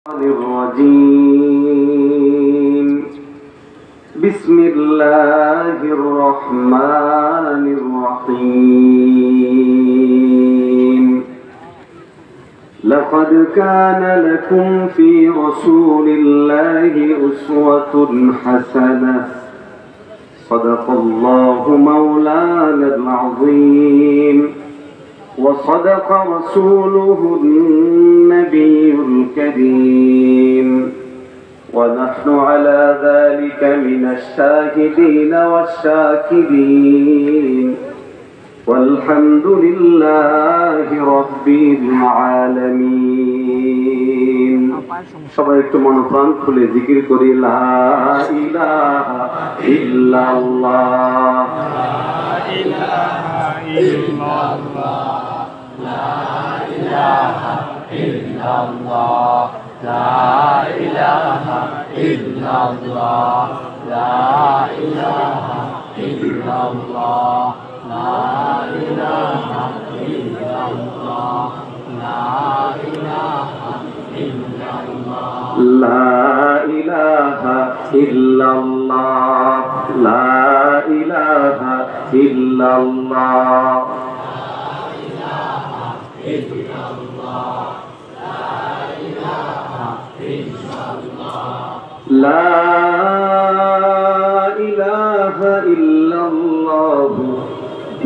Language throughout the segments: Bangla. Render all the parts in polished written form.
الرجيم بسم الله الرحمن الرحيم لقد كان لكم في رسول الله أسوة حسنة صدق الله مولانا العظيم وصدق رسوله النبي الكريم ونحن على ذلك من الشاهدين والشاكرين والحمد لله رب العالمين সবাই একটু মনোপ্রাণ খুলে জিকির করি লা ইলাহা ইল্লাল্লাহ লা ইলাহা ইল্লাল্লাহ লা ইলাহা ইল্লাল্লাহ লা ইলাহা ইল্লাল্লাহ লা ইলাহা ইল্লাল্লাহ লা ইলাহা ইল্লাল্লাহ লা ইলাহা ইল্লাল্লাহ লা ইলাহা ইল্লাল্লাহ লা ইলাহা ইল্লাল্লাহ لا إله إلا الله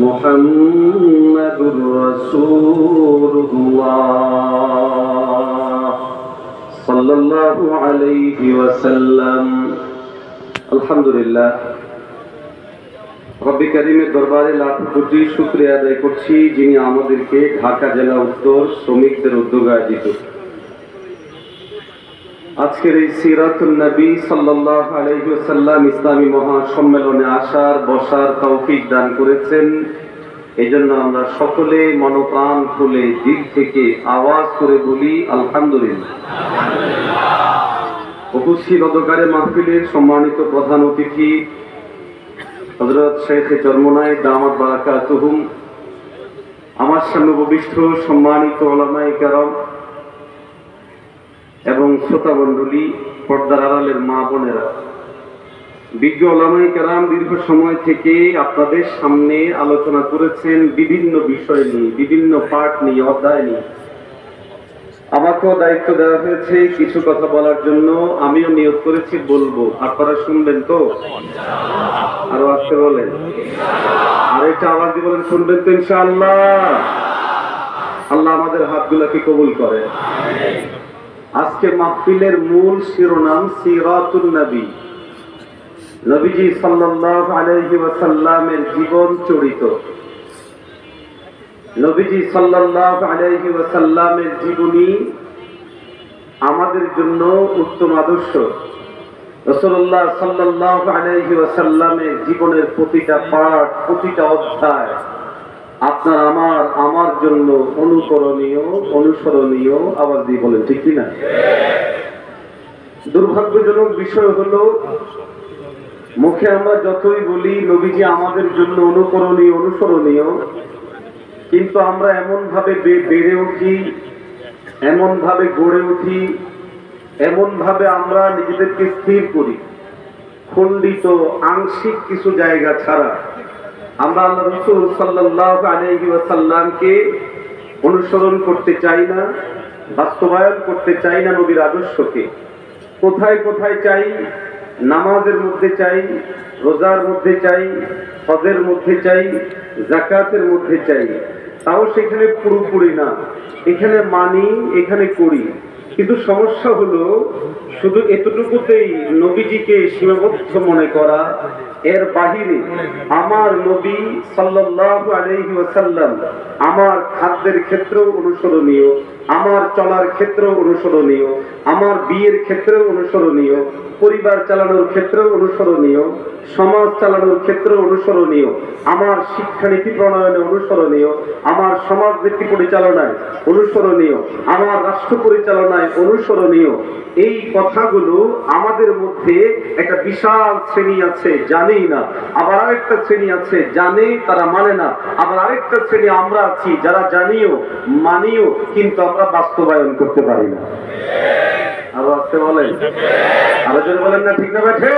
محمد رسول الله صلى الله عليه وسلم الحمد لله রব্বি কারীমের দরবারে লাখ কোটি শুকরিয়া আদায় করছি যিনি আমাদেরকে ঢাকা জেলা উত্তর শ্রমিকদের উদ্যোগে আয়োজিত আজকের এই সিরাতুন নবী সাল্লাল্লাহু আলাইহি ওয়াসাল্লাম ইসলামী মহাসম্মেলনে আসার বসার তৌফিক দান করেছেন। এজন্য আমরা সকলে মনোপ্রাণ খুলে দিল থেকে আওয়াজ করে বলি আলহামদুলিল্লাহ। উপস্থিত অধ্যকারে মাহফিলের সম্মানিত প্রধান অতিথি হযরত শেখ চরমনাই দামাত বারাকাতুহুম, আমার সামনে উপবিষ্ট সম্মানিত উলামায়ে কেরাম এবং শ্রোতা মণ্ডলী, পর্দার আড়ালের মা বোনেরা, বিজ্ঞ উলামায়ে কেরাম দীর্ঘ সময় থেকে আপনাদের সামনে আলোচনা করেছেন বিভিন্ন বিষয় নিয়ে, বিভিন্ন পাঠ নিয়ে, অধ্যায় নিয়ে। আমাকেও দায়িত্ব দেওয়া হয়েছে কিছু কথা বলার জন্য। আমিও নিয়ত করেছি বলবো, আপনারা শুনবেন তো? আরো আসতে বলেন, আরেকটা আওয়াজ দিয়ে বলেন শুনবেন তো ইনশাআল্লাহ। আল্লাহ আমাদের হাতগুলোকে কবুল করে। আজকে মাহফিলের মূল শিরোনাম সিরাতুন নবী, নবীজি সাল্লাল্লাহু আলাইহি ওয়াসাল্লামের জীবন চরিত। নবীজি সাল্লাল্লাহু আলাইহি ওয়াসাল্লামের জীবনী আমাদের জন্য উত্তম আদর্শ। রাসূলুল্লাহ সাল্লাল্লাহু আলাইহি ওয়াসাল্লামের জীবনের প্রতিটা পাঠ, প্রতিটা অধ্যায় আপনার আমার জন্য অনুকরণীয়, অনুসরণীয়। আবার দিয়ে বলেন ঠিক কি না? দুর্ভাগ্যজনক বিষয় হলো, মুখে আমরা যতই বলি নবীজি আমাদের জন্য অনুকরণীয়, অনুসরণীয়, কিন্তু আমরা এমন ভাবে বেড়ে উঠি, এমন ভাবে গড়ে উঠি, এমন ভাবে আমরা নিজেদেরকে স্থির করি, খণ্ডিত আংশিক কিছু জায়গা ছাড়া আমরা আল্লাহ রাসূল সাল্লাল্লাহু আলাইহি ওয়াসাল্লামকে অনুসরণ করতে চাই না, বাস্তবায়ন করতে চাই না নবীর আদর্শকে। কোথায় কোথায় চাই? নামাজের মধ্যে চাই, রোজার মধ্যে চাই, হজের মধ্যে চাই, যাকাতের মধ্যে চাই, তাও সেখানে পুরোপুরি না। এখানে মানি, এখানে করি, কিন্তু সমস্যা হলো শুধু এতটুকুতেই নবীজিকে সীমাবদ্ধ মনে করা। এর বাহিরে আমার নবী সাল্লাল্লাহু আলাইহি ওয়াসাল্লাম আমার খাদ্যের ক্ষেত্রেও অনুসরণীয়, আমার চলার ক্ষেত্রেও অনুসরণীয়, আমার বিয়ের ক্ষেত্রেও অনুসরণীয়, পরিবার চালানোর ক্ষেত্রেও অনুসরণীয়, সমাজ চালানোর ক্ষেত্রেও অনুসরণীয়, আমার শিক্ষানীতি প্রণয়নে অনুসরণীয়, আমার সমাজনীতি পরিচালনায় অনুসরণীয়, আমার রাষ্ট্র পরিচালনায় অনুসরণীয়। এই কথাগুলো আমাদের মধ্যে একটা বিশাল শ্রেণী আছে জানেই না, আবার আরেকটা শ্রেণী আছে জানে তারা মানে না, আবার আরেকটা শ্রেণী আমরা আছি যারা জানিও মানিও কিন্তু আমরা বাস্তবায়ন করতে পারি না। আছে বলেন, আলোচনা বলেন না, ঠিক না বেঠে?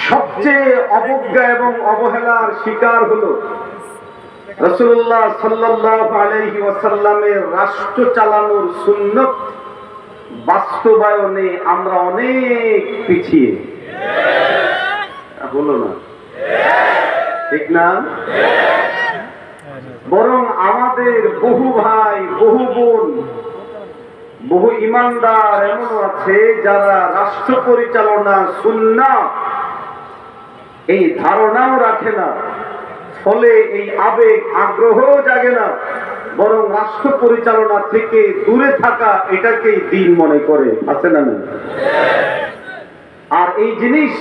সবচেয়ে অবজ্ঞা এবং অবহেলার শিকার হলো রাসূলুল্লাহ সাল্লাল্লাহু আলাইহি ওয়াসাল্লামের রাষ্ট্র চালানোর সুন্নত বাস্তবায়নে আমরা অনেক পিছিয়ে। বলো না, ঠিক না? বরং আমাদের বহু ভাই, বহু বোন, বহু ইমানদার এমনও আছে যারা রাষ্ট্র পরিচালনা সুন্নাত এই ধারণাও রাখে না, ফলে এই আবেগ আগ্রহ জাগে না, বরং রাষ্ট্র পরিচালনা থেকে দূরে থাকা এটাকেই দিন মনে করে। আছে না? আর এই জিনিস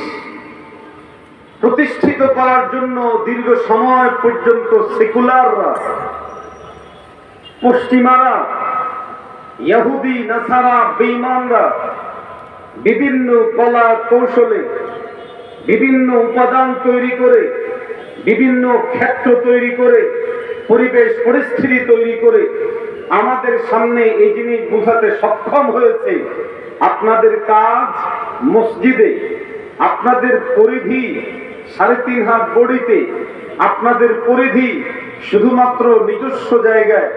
প্রতিষ্ঠিত করার জন্য দীর্ঘ সময় পর্যন্ত সেকুলাররা, পশ্চিমারা, ইহুদি নাসারা, বেঈমানরা বিভিন্ন কলা কৌশলে, বিভিন্ন উপাদান তৈরি করে, বিভিন্ন ক্ষেত্র তৈরি করে, পরিবেশ পরিস্থিতি তৈরি করে আমাদের সামনে এই জিনিস বোঝাতে সক্ষম হয়েছে আপনাদের কাজ মসজিদে, আপনাদের পরিধি ৩.৫ হাত বড়িতে, আপনাদের পরিধি শুধুমাত্র নিজস্ব জায়গায়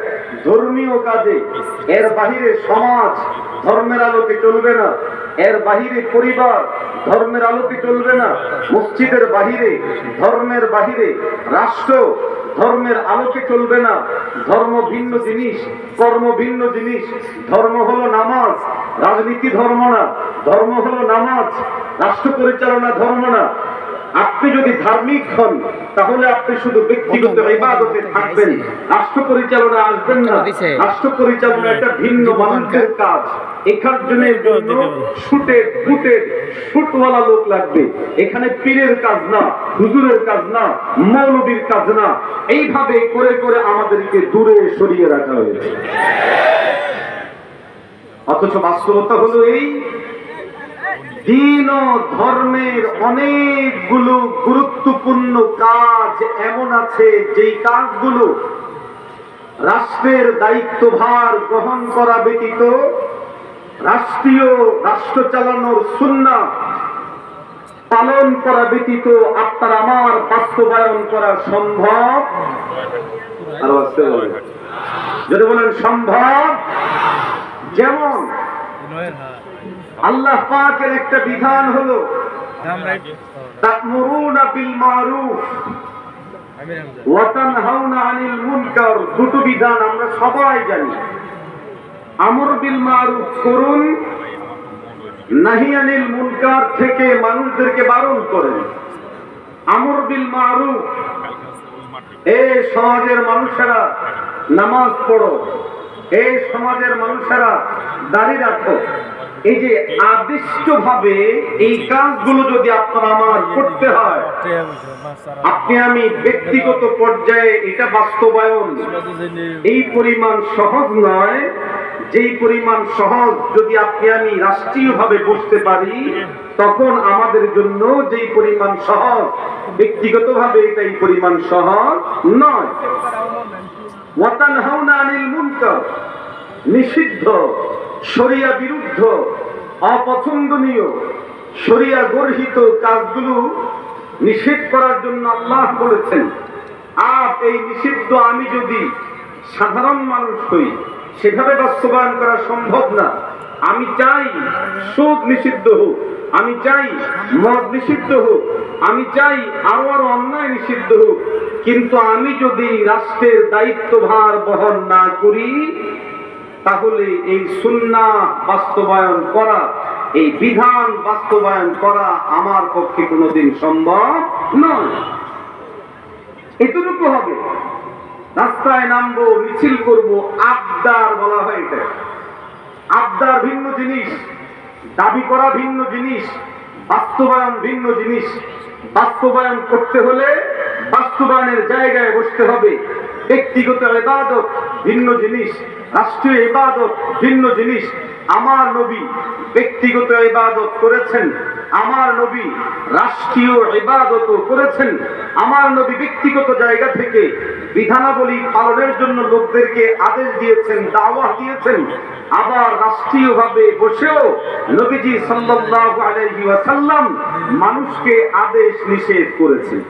ধর্মীয় কাজে, এর বাহিরে সমাজ ধর্মের আলোকে চলবে না, এর বাহিরে পরিবার ধর্মের আলোকে চলবে না, মসজিদের বাহিরে, ধর্মের বাহিরে রাষ্ট্র ধর্মের আলোকে চলবে না। ধর্ম ভিন্ন জিনিস, কর্ম ভিন্ন জিনিস। ধর্ম হলো নামাজ, রাজনীতি ধর্ম না। ধর্ম হলো নামাজ, রাষ্ট্র পরিচালনা ধর্ম না। আপনি যদি ধার্মিক হন তাহলে আপনি শুধু ব্যক্তিগত ইবাদতে থাকবেন, রাষ্ট্র পরিচালনা আসবেন না। রাষ্ট্র পরিচালনা একটা ভিন্ন মানুষের কাজ। এখানের জন্য শুটওয়ালা লোক লাগবে। এখানে পীরের কাজ না, হুজুরের কাজ না, মৌলবীর কাজ না। এইভাবে করে করে আমাদেরকে দূরে সরিয়ে রাখা হয়েছে। অথচ বাস্তবতা হলো এই, দিন ও ধর্মের অনেকগুলো গুরুত্বপূর্ণ কাজ এমন আছে যেই কাজগুলো রাষ্ট্রের দায়িত্বভার গ্রহণ করা ব্যতীত, রাষ্ট্র চালানোর সুন্নাত পালন করা ব্যতীত আপনার আমার বাস্তবায়ন করা সম্ভব। আরো আসতে বলেন, যদি বলেন সম্ভব। যেমন আল্লাহ পাকের একটা বিধান হলো তা'মুরুনা বিল মারুফ ওয়া তানহাউনা আনিল মুনকার। দুটো বিধান আমরা সবাই জানি। আমর বিল মারুফ করুন, নাহি আনিল মুনকার থেকে মানুষদেরকে বারণ করেন। আমর বিল মারুফ, এই সমাজের মানুষেরা নামাজ পড়ো, এই সমাজের মানুষেরা দাড়ি রাখো। এই যে আদিষ্টভাবে এই কাজগুলো যদি আপনার আমার করতে হয়, আপনি আমি ব্যক্তিগত পর্যায়ে এটা বাস্তবায়ন এই পরিমাণ সহজ নয়, যেই পরিমাণ সহজ যদি আপনি আমি রাষ্ট্রীয়ভাবে বুঝতে পারি, তখন আমাদের জন্য যেই পরিমাণ সহজ ব্যক্তিগতভাবে এটা এই পরিমাণ সহজ নয়। ওয়া তানহাউনা আনিল মুনকার, নিষিদ্ধ, শরিয়া বিরুদ্ধ, অপছন্দনীয়, শরিয়া গর্হিত কাজগুলো নিষেধ করার জন্য আল্লাহ বলেছেন। আর এই নিষিদ্ধ আমি যদি সাধারণ মানুষ হই, সেভাবে বাস্তবায়ন করা সম্ভব না। আমি চাই সুদ নিষিদ্ধ হোক, আমি চাই মদ নিষিদ্ধ হোক, আমি চাই আরো আরো অন্যায় নিষিদ্ধ হোক, কিন্তু আমি যদি রাষ্ট্রের দায়িত্বভার বহন না করি, তাহলে এই সুন্নাহ বাস্তবায়ন করা, এই বিধান বাস্তবায়ন করা আমার পক্ষে কোনোদিন সম্ভব নয়। এতটুকু হবে। রাস্তায় নামবো, মিছিল করব, আবদার বলা হয় এটা। আবদার ভিন্ন জিনিস, দাবি করা ভিন্ন জিনিস, বাস্তবায়ন ভিন্ন জিনিস। বাস্তবায়ন করতে হলে বাস্তবায়নের জায়গায় বসতে হবে। ব্যক্তিগত ইবাদত ভিন্ন জিনিস, রাষ্ট্রীয় ইবাদত ভিন্ন জিনিস। আমার নবী ব্যক্তিগত ইবাদত করেছেন, আমার নবী রাষ্ট্রীয় ইবাদত করেছেন। আমার নবী ব্যক্তিগত জায়গা থেকে বিধানাবলী পালনের জন্য লোকদেরকে আদেশ দিয়েছেন, দাওয়াত দিয়েছেন। আবার রাষ্ট্রীয়ভাবে বসেও নবীজি সাল্লাল্লাহু আলাইহি ওয়াসাল্লাম মানুষকে আদেশ নিষেধ করেছেন।